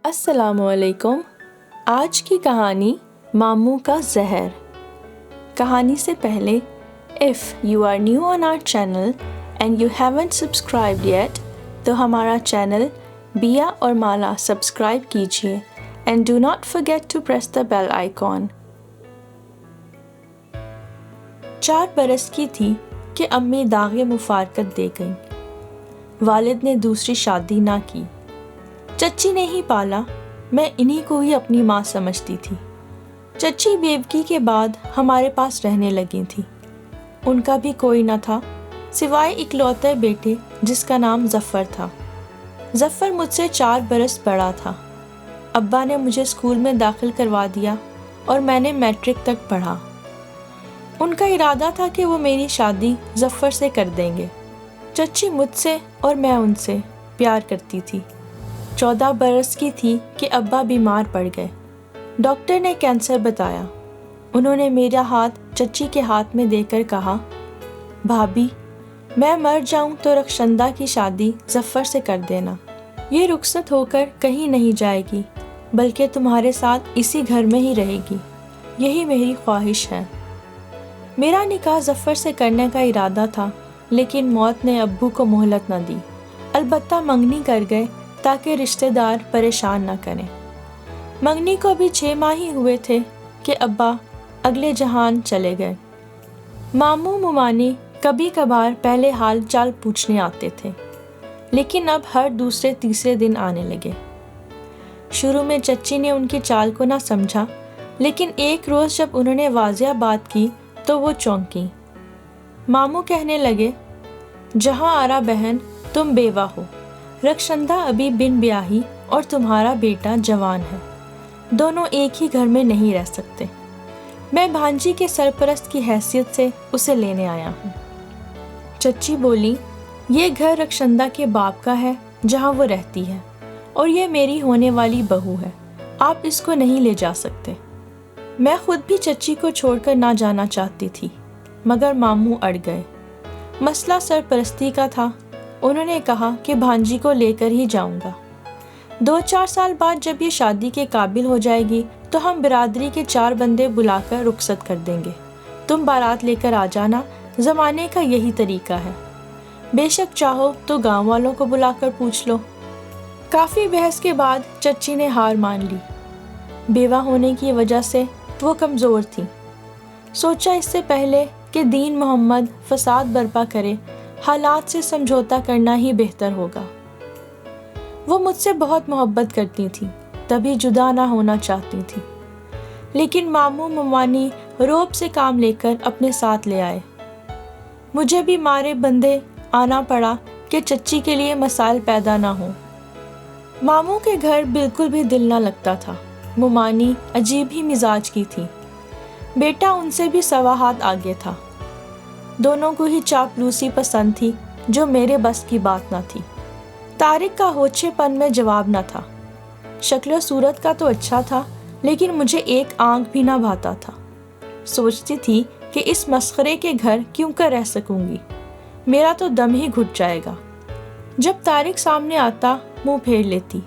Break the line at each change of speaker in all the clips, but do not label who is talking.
السلام علیکم۔ آج کی کہانی ماموں کا زہر۔ کہانی سے پہلے if you are new on our channel and you haven't subscribed yet تو ہمارا چینل بیا اور مالا سبسکرائب کیجیے and do not forget to press the bell icon۔ 4 برس کی تھی کہ امی داغ مفارقت دے گئیں۔ والد نے دوسری شادی نہ کی۔ چچی نے ہی پالا، میں انہی کو ہی اپنی ماں سمجھتی تھی۔ چچی بیوگی کے بعد ہمارے پاس رہنے لگی تھی۔ ان کا بھی کوئی نہ تھا سوائے اکلوتے بیٹے جس کا نام ظفر تھا۔ ظفر مجھ سے 4 برس بڑا تھا۔ ابا نے مجھے اسکول میں داخل کروا دیا اور میں نے میٹرک تک پڑھا۔ ان کا ارادہ تھا کہ وہ میری شادی ظفر سے کر دیں گے۔ چچی مجھ سے اور میں ان سے پیار کرتی تھی۔ 14 برس کی تھی کہ ابا بیمار پڑ گئے۔ ڈاکٹر نے کینسر بتایا۔ انہوں نے میرا ہاتھ چچی کے ہاتھ میں دے کر کہا، بھابھی میں مر جاؤں تو رخشندہ کی شادی ظفر سے کر دینا۔ یہ رخصت ہو کر کہیں نہیں جائے گی بلکہ تمہارے ساتھ اسی گھر میں ہی رہے گی، یہی میری خواہش ہے۔ میرا نکاح ظفر سے کرنے کا ارادہ تھا لیکن موت نے ابو کو مہلت نہ دی، البتہ منگنی کر گئے تاکہ رشتہ دار پریشان نہ کریں۔ منگنی کو بھی 6 ماہ ہی ہوئے تھے کہ ابا اگلے جہان چلے گئے۔ ماموں ممانی کبھی کبھار پہلے حال چال پوچھنے آتے تھے لیکن اب ہر دوسرے تیسرے دن آنے لگے۔ شروع میں چچی نے ان کی چال کو نہ سمجھا لیکن ایک روز جب انہوں نے واضح بات کی تو وہ چونکی۔ ماموں کہنے لگے، جہاں آرا بہن تم بیوہ ہو، رخشندہ ابھی بن بیاہی اور تمہارا بیٹا جوان ہے، دونوں ایک ہی گھر میں نہیں رہ سکتے۔ میں بھانجی کے سرپرست کی حیثیت سے اسے لینے آیا ہوں۔ چچی بولی، یہ گھر رخشندہ کے باپ کا ہے جہاں وہ رہتی ہے اور یہ میری ہونے والی بہو ہے، آپ اس کو نہیں لے جا سکتے۔ میں خود بھی چچی کو چھوڑ کر نہ جانا چاہتی تھی مگر ماموں اڑ گئے۔ مسئلہ سرپرستی کا تھا۔ انہوں نے کہا کہ بھانجی کو لے کر ہی جاؤں گا۔ 2-4 سال بعد جب یہ شادی کے قابل ہو جائے گی تو ہم برادری کے 4 بندے بلا کر رخصت کر دیں گے، تم بارات لے کر آ جانا، زمانے کا یہی طریقہ ہے۔ بے شک چاہو تو گاؤں والوں کو بلا کر پوچھ لو۔ کافی بحث کے بعد چچی نے ہار مان لی۔ بیوہ ہونے کی وجہ سے وہ کمزور تھی۔ سوچا اس سے پہلے کہ دین محمد فساد برپا کرے، حالات سے سمجھوتا کرنا ہی بہتر ہوگا۔ وہ مجھ سے بہت محبت کرتی تھی، تبھی جدا نہ ہونا چاہتی تھی، لیکن ماموں ممانی روب سے کام لے کر اپنے ساتھ لے آئے۔ مجھے بھی مارے بندے آنا پڑا کہ چچی کے لیے مسائل پیدا نہ ہوں۔ ماموں کے گھر بالکل بھی دل نہ لگتا تھا۔ ممانی عجیب ہی مزاج کی تھی۔ بیٹا ان سے بھی سوا ہاتھ آگے تھا۔ دونوں کو ہی چاپلوسی پسند تھی جو میرے بس کی بات نہ تھی۔ طارق کا ہوچے پن میں جواب نہ تھا۔ شکل و صورت کا تو اچھا تھا لیکن مجھے ایک آنکھ بھی نہ بھاتا تھا۔ سوچتی تھی کہ اس مسخرے کے گھر کیوں کر رہ سکوں گی، میرا تو دم ہی گھٹ جائے گا۔ جب طارق سامنے آتا منہ پھیر لیتی،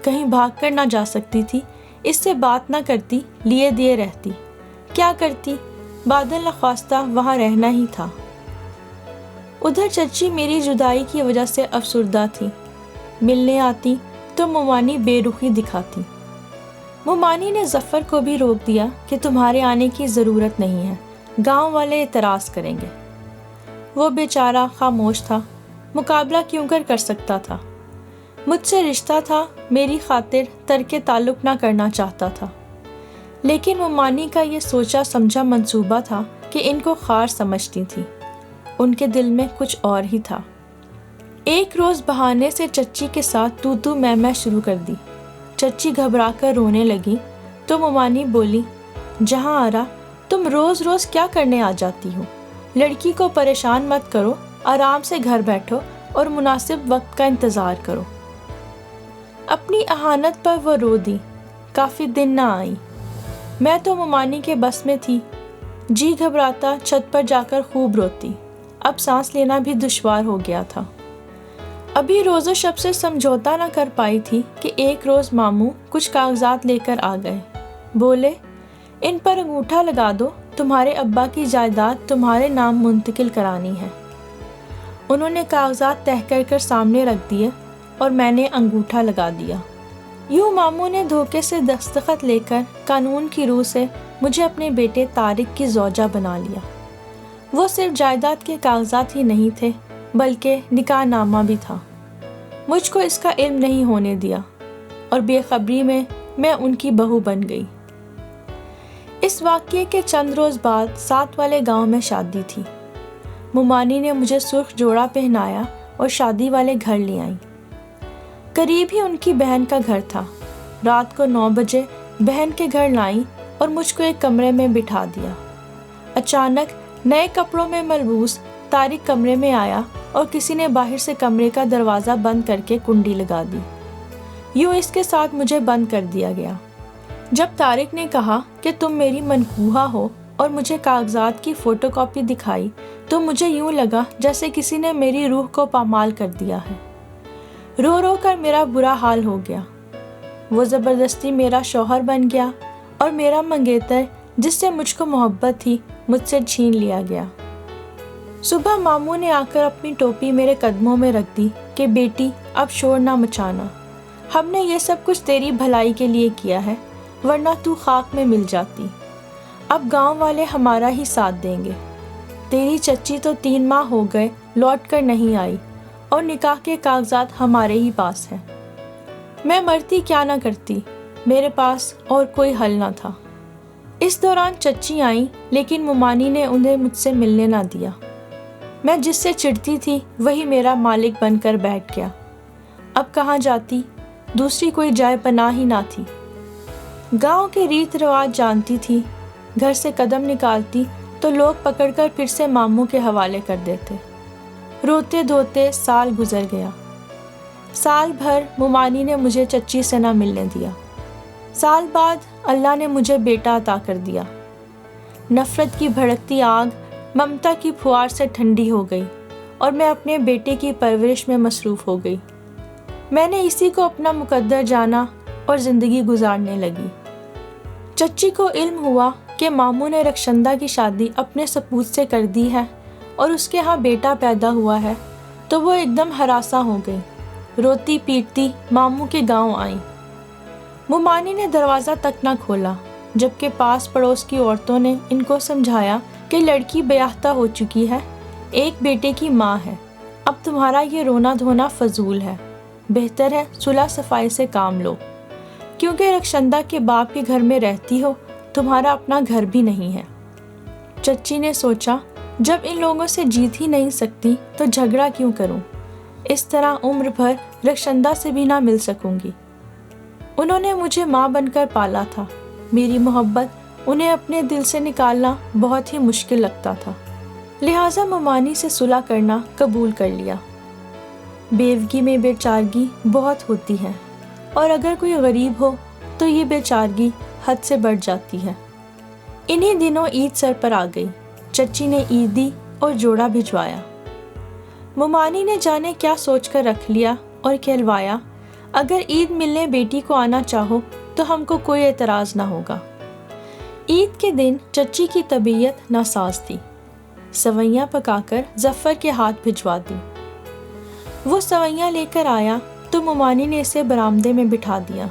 کہیں بھاگ کر نہ جا سکتی تھی، اس سے بات نہ کرتی، لیے دیے رہتی۔ کیا کرتی، بادل نخواستہ وہاں رہنا ہی تھا۔ ادھر چچی میری جدائی کی وجہ سے افسردہ تھی۔ ملنے آتی تو ممانی بے رخی دکھاتی۔ ممانی نے ظفر کو بھی روک دیا کہ تمہارے آنے کی ضرورت نہیں ہے، گاؤں والے اعتراض کریں گے۔ وہ بیچارہ خاموش تھا، مقابلہ کیوں کر سکتا تھا۔ مجھ سے رشتہ تھا، میری خاطر ترک تعلق نہ کرنا چاہتا تھا، لیکن ممانی کا یہ سوچا سمجھا منصوبہ تھا کہ ان کو خار سمجھتی تھی، ان کے دل میں کچھ اور ہی تھا۔ ایک روز بہانے سے چچی کے ساتھ تو میں شروع کر دی۔ چچی گھبرا کر رونے لگی تو ممانی بولی، جہاں آرا تم روز روز کیا کرنے آ جاتی ہو، لڑکی کو پریشان مت کرو، آرام سے گھر بیٹھو اور مناسب وقت کا انتظار کرو۔ اپنی اہانت پر وہ رو دی۔ کافی دن نہ آئی۔ میں تو ممانی کے بس میں تھی، جی گھبراتا چھت پر جا کر خوب روتی۔ اب سانس لینا بھی دشوار ہو گیا تھا۔ ابھی روز و شب سے سمجھوتا نہ کر پائی تھی کہ ایک روز ماموں کچھ کاغذات لے کر آ گئے۔ بولے، ان پر انگوٹھا لگا دو، تمہارے ابا کی جائیداد تمہارے نام منتقل کرانی ہے۔ انہوں نے کاغذات تہہ کر سامنے رکھ دیے اور میں نے انگوٹھا لگا دیا۔ یوں ماموں نے دھوکے سے دستخط لے کر قانون کی روح سے مجھے اپنے بیٹے طارق کی زوجہ بنا لیا۔ وہ صرف جائیداد کے کاغذات ہی نہیں تھے بلکہ نکاح نامہ بھی تھا۔ مجھ کو اس کا علم نہیں ہونے دیا اور بے خبری میں ان کی بہو بن گئی۔ اس واقعے کے چند روز بعد ساتھ والے گاؤں میں شادی تھی۔ ممانی نے مجھے سرخ جوڑا پہنایا اور شادی والے گھر لے آئی۔ قریب ہی ان کی بہن کا گھر تھا۔ رات کو 9 بجے بہن کے گھر لائیں اور مجھ کو ایک کمرے میں بٹھا دیا۔ اچانک نئے کپڑوں میں ملبوس طارق کمرے میں آیا اور کسی نے باہر سے کمرے کا دروازہ بند کر کے کنڈی لگا دی۔ یوں اس کے ساتھ مجھے بند کر دیا گیا۔ جب طارق نے کہا کہ تم میری منکوحہ ہو اور مجھے کاغذات کی فوٹو کاپی دکھائی تو مجھے یوں لگا جیسے کسی نے میری روح کو پامال کر دیا ہے۔ رو رو کر میرا برا حال ہو گیا۔ وہ زبردستی میرا شوہر بن گیا اور میرا منگیتر جس سے مجھ کو محبت تھی مجھ سے چھین لیا گیا۔ صبح ماموں نے آ کر اپنی ٹوپی میرے قدموں میں رکھ دی کہ بیٹی اب شور نہ مچانا، ہم نے یہ سب کچھ تیری بھلائی کے لیے کیا ہے، ورنہ تو خاک میں مل جاتی۔ اب گاؤں والے ہمارا ہی ساتھ دیں گے۔ تیری چچی تو 3 ماہ ہو گئے لوٹ کر نہیں آئی اور نکاح کے کاغذات ہمارے ہی پاس ہیں۔ میں مرتی کیا نہ کرتی، میرے پاس اور کوئی حل نہ تھا۔ اس دوران چچی آئیں لیکن ممانی نے انہیں مجھ سے ملنے نہ دیا۔ میں جس سے چڑھتی تھی وہی میرا مالک بن کر بیٹھ گیا۔ اب کہاں جاتی، دوسری کوئی جائے پناہ ہی نہ تھی۔ گاؤں کے ریت رواج جانتی تھی، گھر سے قدم نکالتی تو لوگ پکڑ کر پھر سے ماموں کے حوالے کر دیتے۔ روتے دھوتے سال گزر گیا۔ سال بھر ممانی نے مجھے چچی سے نہ ملنے دیا۔ سال بعد اللہ نے مجھے بیٹا عطا کر دیا۔ نفرت کی بھڑکتی آگ ممتا کی پھوار سے ٹھنڈی ہو گئی اور میں اپنے بیٹے کی پرورش میں مصروف ہو گئی۔ میں نے اسی کو اپنا مقدر جانا اور زندگی گزارنے لگی۔ چچی کو علم ہوا کہ ماموں نے رخشندہ کی شادی اپنے سپوت سے کر دی ہے اور اس کے ہاں بیٹا پیدا ہوا ہے تو وہ ایک دم ہراساں ہو گئی۔ روتی پیٹتی ماموں کے گاؤں آئیں۔ ممانی نے دروازہ تک نہ کھولا، جبکہ پاس پڑوس کی عورتوں نے ان کو سمجھایا کہ لڑکی بیاہتہ ہو چکی ہے، ایک بیٹے کی ماں ہے، اب تمہارا یہ رونا دھونا فضول ہے، بہتر ہے صلح صفائی سے کام لو، کیونکہ رخشندہ کے باپ کے گھر میں رہتی ہو، تمہارا اپنا گھر بھی نہیں ہے۔ چچی نے سوچا جب ان لوگوں سے جیت ہی نہیں سکتی تو جھگڑا کیوں کروں، اس طرح عمر بھر رخشندہ سے بھی نہ مل سکوں گی۔ انہوں نے مجھے ماں بن کر پالا تھا، میری محبت انہیں اپنے دل سے نکالنا بہت ہی مشکل لگتا تھا، لہٰذا ممانی سے صلح کرنا قبول کر لیا۔ بیوگی میں بے چارگی بہت ہوتی ہے اور اگر کوئی غریب ہو تو یہ بے چارگی حد سے بڑھ جاتی ہے۔ انہی دنوں عید سر پر آ گئی۔ چچی نے عید دی اور جوڑا بھجوایا۔ ممانی نے جانے کیا سوچ کر رکھ لیا اور کہلوایا، اگر عید ملنے بیٹی کو آنا چاہو تو ہم کو کوئی اعتراض نہ ہوگا۔ عید کے دن چچی کی طبیعت ناساز تھی۔ سوئیاں پکا کر ظفر کے ہاتھ بھجوا دی۔ وہ سوئیاں لے کر آیا تو ممانی نے اسے برآمدے میں بٹھا دیا۔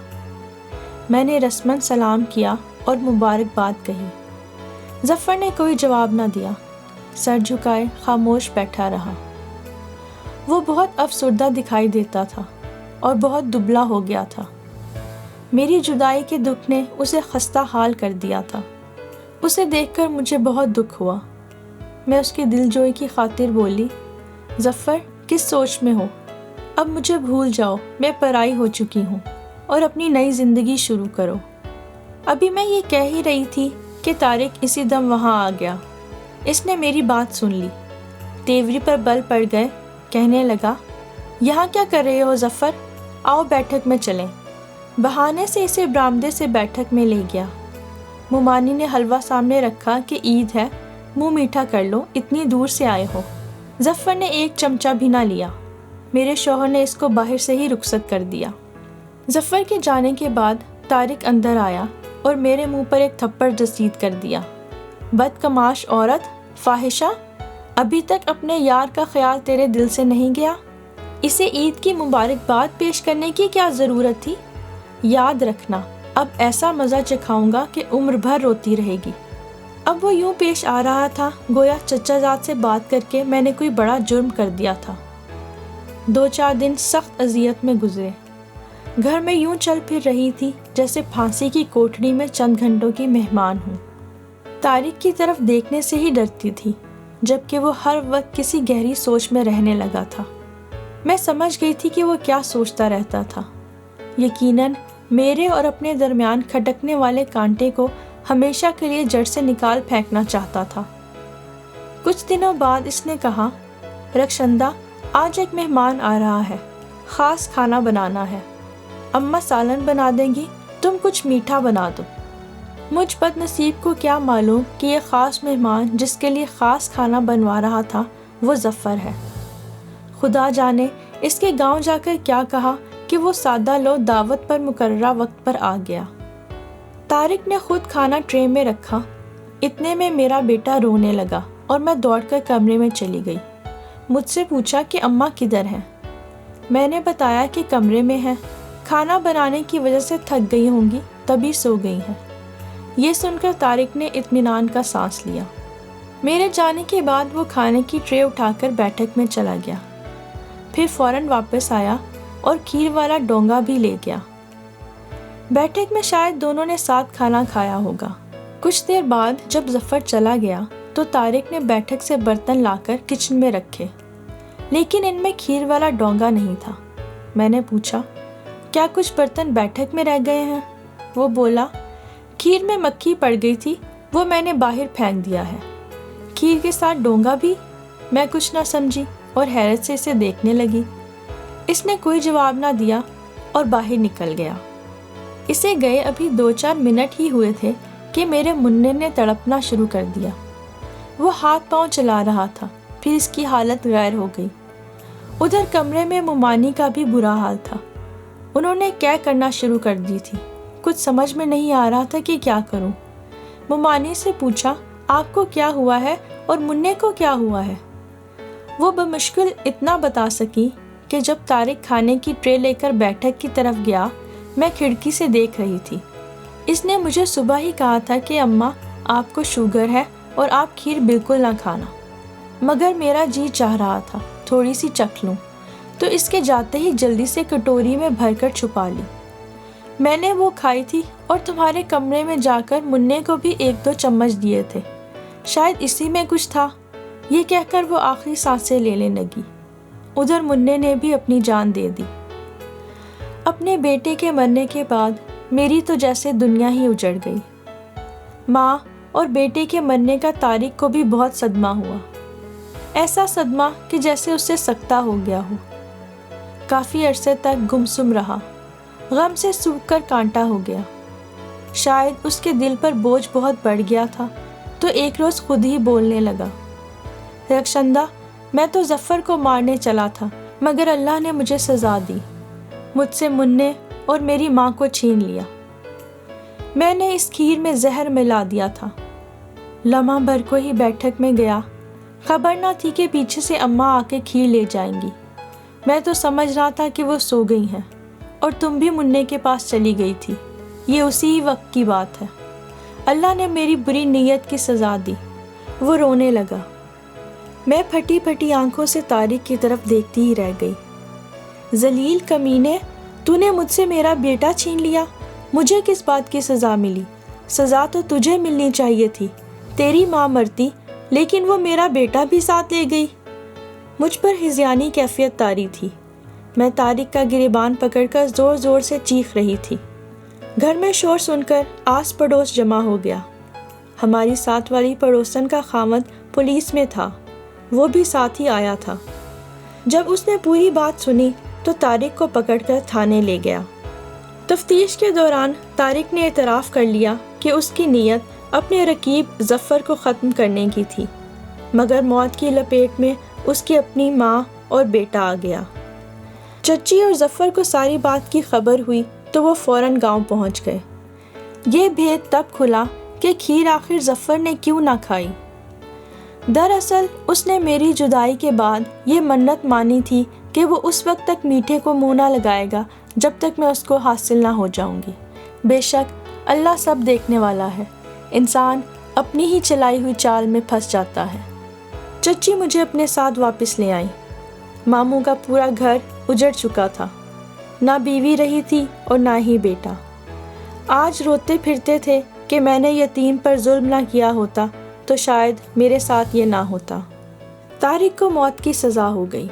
میں نے رسماً سلام کیا اور مبارکباد کہی۔ ظفر نے کوئی جواب نہ دیا، سر جھکائے خاموش بیٹھا رہا۔ وہ بہت افسردہ دکھائی دیتا تھا اور بہت دبلا ہو گیا تھا۔ میری جدائی کے دکھ نے اسے خستہ حال کر دیا تھا۔ اسے دیکھ کر مجھے بہت دکھ ہوا۔ میں اس کی دل جوئی کی خاطر بولی، ظفر کس سوچ میں ہو؟ اب مجھے بھول جاؤ، میں پرائی ہو چکی ہوں اور اپنی نئی زندگی شروع کرو۔ ابھی میں یہ کہہ ہی رہی تھی کہ طارق اسی دم وہاں آ گیا۔ اس نے میری بات سن لی، تیوری پر بل پڑ گئے، کہنے لگا، یہاں کیا کر رہے ہو ظفر؟ آؤ بیٹھک میں چلیں۔ بہانے سے اسے برآمدے سے بیٹھک میں لے گیا۔ ممانی نے حلوہ سامنے رکھا کہ عید ہے، منہ میٹھا کر لو، اتنی دور سے آئے ہو۔ ظفر نے ایک چمچہ بھی نہ لیا۔ میرے شوہر نے اس کو باہر سے ہی رخصت کر دیا۔ ظفر کے جانے کے بعد طارق اندر آیا اور میرے منہ پر ایک تھپڑ رسید کر دیا۔ بدکماش عورت، فاحشہ، ابھی تک اپنے یار کا خیال تیرے دل سے نہیں گیا؟ اسے عید کی مبارکباد پیش کرنے کی کیا ضرورت تھی؟ یاد رکھنا، اب ایسا مزہ چکھاؤں گا کہ عمر بھر روتی رہے گی۔ اب وہ یوں پیش آ رہا تھا گویا چچا زاد سے بات کر کے میں نے کوئی بڑا جرم کر دیا تھا۔ 2-4 دن سخت اذیت میں گزرے۔ گھر میں یوں چل پھر رہی تھی جیسے پھانسی کی کوٹڑی میں چند گھنٹوں کی مہمان ہوں۔ طارق کی طرف دیکھنے سے ہی ڈرتی تھی، جبکہ وہ ہر وقت کسی گہری سوچ میں رہنے لگا تھا۔ میں سمجھ گئی تھی کہ وہ کیا سوچتا رہتا تھا۔ یقیناً میرے اور اپنے درمیان کھٹکنے والے کانٹے کو ہمیشہ کے لیے جڑ سے نکال پھینکنا چاہتا تھا۔ کچھ دنوں بعد اس نے کہا، رخشندہ، آج ایک مہمان آ رہا ہے، خاص کھانا بنانا ہے۔ اماں سالن بنا دیں گی، تم کچھ میٹھا بنا دو۔ مجھ بد نصیب کو کیا معلوم کہ یہ خاص مہمان جس کے لیے خاص کھانا بنوا رہا تھا وہ ظفر ہے۔ خدا جانے اس کے گاؤں جا کر کیا کہا کہ وہ سادہ لو دعوت پر مقررہ وقت پر آ گیا۔ طارق نے خود کھانا ٹرے میں رکھا۔ اتنے میں میرا بیٹا رونے لگا اور میں دوڑ کر کمرے میں چلی گئی۔ مجھ سے پوچھا کہ اماں کدھر ہیں؟ میں نے بتایا کہ کمرے میں ہیں، کھانا بنانے کی وجہ سے تھک گئی ہوں گی تبھی سو گئی ہیں۔ یہ سن کر طارق نے اطمینان کا سانس لیا۔ میرے جانے کے بعد وہ کھانے کی ٹرے اٹھا کر بیٹھک میں چلا گیا، پھر فوراً واپس آیا اور کھیر والا ڈونگا بھی لے گیا۔ بیٹھک میں شاید دونوں نے ساتھ کھانا کھایا ہوگا۔ کچھ دیر بعد جب ظفر چلا گیا تو طارق نے بیٹھک سے برتن لا کر کچن میں رکھے، لیکن ان میں کھیر والا ڈونگا نہیں تھا۔ میں نے پوچھا، کیا کچھ برتن بیٹھک میں رہ گئے ہیں؟ وہ بولا، کھیر میں مکھی پڑ گئی تھی، وہ میں نے باہر پھینک دیا ہے۔ کھیر کے ساتھ ڈونگا بھی؟ میں کچھ نہ سمجھی اور حیرت سے اسے دیکھنے لگی۔ اس نے کوئی جواب نہ دیا اور باہر نکل گیا۔ اسے گئے ابھی 2-4 منٹ ہی ہوئے تھے کہ میرے منع نے تڑپنا شروع کر دیا۔ وہ ہاتھ پاؤں چلا رہا تھا، پھر اس کی حالت غیر ہو گئی۔ ادھر کمرے میں ممانی کا بھی برا حال تھا۔ انہوں نے کیا کرنا شروع کر دی تھی، کچھ سمجھ میں نہیں آ رہا تھا کہ کیا کروں۔ ممانی سے پوچھا، آپ کو کیا ہوا ہے اور منع کو کیا ہوا ہے؟ وہ بمشکل اتنا بتا سکی کہ جب طارق کھانے کی ٹرے لے کر بیٹھک کی طرف گیا، میں کھڑکی سے دیکھ رہی تھی۔ اس نے مجھے صبح ہی کہا تھا کہ اماں آپ کو شوگر ہے اور آپ کھیر بالکل نہ کھانا، مگر میرا جی چاہ رہا تھا تھوڑی سی چکھ لوں، تو اس کے جاتے ہی جلدی سے کٹوری میں بھر کر چھپا لی۔ میں نے وہ کھائی تھی اور تمہارے کمرے میں جا کر منع کو بھی 1-2 چمچ دیے تھے، شاید اسی میں کچھ تھا۔ یہ کہہ کر وہ آخری سانسیں لینے لگی۔ ادھر منع نے بھی اپنی جان دے دی۔ اپنے بیٹے کے مرنے کے بعد میری تو جیسے دنیا ہی اجڑ گئی۔ ماں اور بیٹے کے مرنے کا طارق کو بھی بہت صدمہ ہوا، ایسا صدمہ کہ جیسے اس سے سکتہ ہو گیا ہو۔ کافی عرصے تک گمسم رہا، غم سے سوکھ کر کانٹا ہو گیا۔ شاید اس کے دل پر بوجھ بہت بڑھ گیا تھا تو ایک روز خود ہی بولنے لگا، رخشندہ، میں تو ظفر کو مارنے چلا تھا مگر اللہ نے مجھے سزا دی، مجھ سے منع اور میری ماں کو چھین لیا۔ میں نے اس کھیر میں زہر ملا دیا تھا۔ لمحہ بھر کو ہی بیٹھک میں گیا، خبر نہ تھی کہ پیچھے سے اماں آ کے کھیر لے جائیں گی۔ میں تو سمجھ رہا تھا کہ وہ سو گئی ہیں اور تم بھی منع کے پاس چلی گئی تھی۔ یہ اسی وقت کی بات ہے۔ اللہ نے میری بری نیت کی سزا دی۔ وہ رونے لگا۔ میں پھٹی پھٹی آنکھوں سے طارق کی طرف دیکھتی ہی رہ گئی۔ ذلیل کمینے، تو نے مجھ سے میرا بیٹا چھین لیا، مجھے کس بات کی سزا ملی؟ سزا تو تجھے ملنی چاہیے تھی، تیری ماں مرتی لیکن وہ میرا بیٹا بھی ساتھ لے گئی۔ مجھ پر ہذیانی کیفیت طاری تھی۔ میں طارق کا گریبان پکڑ کر زور زور سے چیخ رہی تھی۔ گھر میں شور سن کر آس پڑوس جمع ہو گیا۔ ہماری ساتھ والی پڑوسن کا خاوند پولیس میں تھا، وہ بھی ساتھ ہی آیا تھا۔ جب اس نے پوری بات سنی تو طارق کو پکڑ کر تھانے لے گیا۔ تفتیش کے دوران طارق نے اعتراف کر لیا کہ اس کی نیت اپنے رقیب ظفر کو ختم کرنے کی تھی، مگر موت کی لپیٹ میں اس کی اپنی ماں اور بیٹا آ گیا۔ چچی اور ظفر کو ساری بات کی خبر ہوئی تو وہ فوراً گاؤں پہنچ گئے۔ یہ بھید تب کھلا کہ کھیر آخر ظفر نے کیوں نہ کھائی۔ دراصل اس نے میری جدائی کے بعد یہ منت مانی تھی کہ وہ اس وقت تک میٹھے کو منہ نہ لگائے گا جب تک میں اس کو حاصل نہ ہو جاؤں گی۔ بے شک اللہ سب دیکھنے والا ہے، انسان اپنی ہی چلائی ہوئی چال میں پھنس جاتا ہے۔ چچی مجھے اپنے ساتھ واپس لے آئی۔ ماموں کا پورا گھر اجڑ چکا تھا، نہ بیوی رہی تھی اور نہ ہی بیٹا۔ آج روتے پھرتے تھے کہ میں نے یتیم پر ظلم نہ کیا ہوتا تو شاید میرے ساتھ یہ نہ ہوتا۔ طارق کو موت کی سزا ہو گئی۔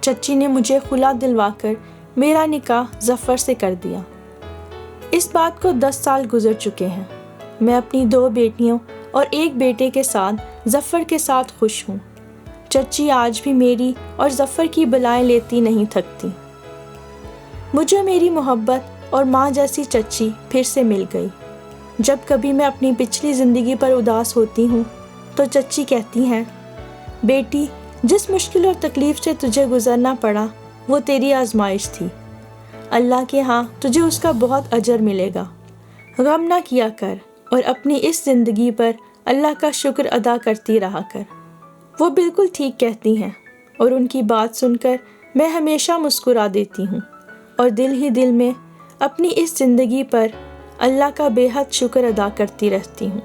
چچی نے مجھے خلا دلوا کر میرا نکاح ظفر سے کر دیا۔ اس بات کو 10 سال گزر چکے ہیں۔ میں اپنی 2 بیٹیوں اور 1 بیٹے کے ساتھ ظفر کے ساتھ خوش ہوں۔ چچی آج بھی میری اور ظفر کی بلائیں لیتی نہیں تھکتی۔ مجھے میری محبت اور ماں جیسی چچی پھر سے مل گئی۔ جب کبھی میں اپنی پچھلی زندگی پر اداس ہوتی ہوں تو چچی کہتی ہیں، بیٹی جس مشکل اور تکلیف سے تجھے گزرنا پڑا وہ تیری آزمائش تھی، اللہ کے ہاں تجھے اس کا بہت اجر ملے گا۔ غم نہ کیا کر اور اپنی اس زندگی پر اللہ کا شکر ادا کرتی رہا کر۔ وہ بالکل ٹھیک کہتی ہیں اور ان کی بات سن کر میں ہمیشہ مسکرا دیتی ہوں اور دل ہی دل میں اپنی اس زندگی پر اللہ کا بے حد شکر ادا کرتی رہتی ہوں۔